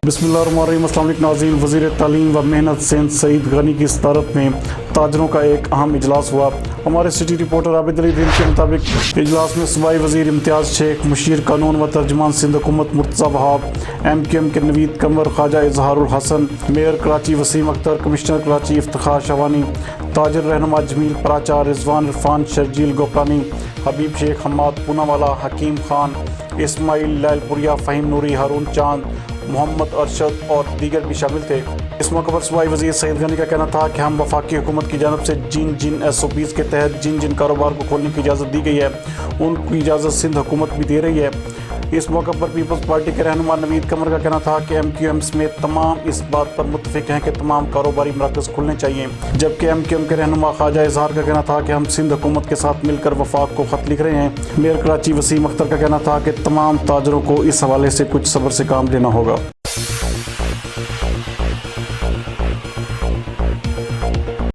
बिस्मिल्लाहिर्रहमानिर्रहीम। अस्सलाम वालेकुम नाज़रीन। वज़ीर तालीम व मेहनत सेंध सईद गनी की सदारत में ताजरों का एक अहम इजलास हुआ। हमारे सिटी रिपोर्टर आबिद अली दिन के मुताबिक इजलास में सूबाई वज़ीर इम्तियाज़ शेख, मुशीर कानून व तर्जुमान सिंध हुकूमत मुर्तज़ा वहाब, MQM के नवीद कमर, ख्वाजा इजहारुल हसन, मेयर कराची वसीम अख्तर, कमिश्नर कराची इफ्तिखार शवानी, ताजर रहनुमा जमील पराचा, रिजवान इरफान, शर्जील गोपरानी, हबीब शेख, हम्माद पूनावाला, हकीम खान, इस्माइल लैलपुरिया, फ़हीम नूरी, हारून चांद, मोहम्मद अरशद और दीगर भी शामिल थे। इस मौके पर सूबाई वज़ीर सईद गनी का कहना था कि हम वफाकी हुकूमत की जानब से जिन SOPs के तहत जिन कारोबार को खोलने की इजाज़त दी गई है उनकी इजाज़त सिंध हुकूमत भी दे रही है। इस मौके पर पीपल्स पार्टी के रहनुमा नवीद कमर का कहना था कि MQM समेत तमाम इस बात पर मुत्तफ़िक हैं कि तमाम कारोबारी मराकज़ खुलने चाहिए, जबकि MQM के रहनुमा ख्वाजा इजहार का कहना था कि हम सिंध हुकूमत के साथ मिलकर वफाक को ख़त लिख रहे हैं। मेयर कराची वसीम अख्तर का कहना था कि तमाम ताजरों को इस हवाले से कुछ सब्र से काम लेना होगा।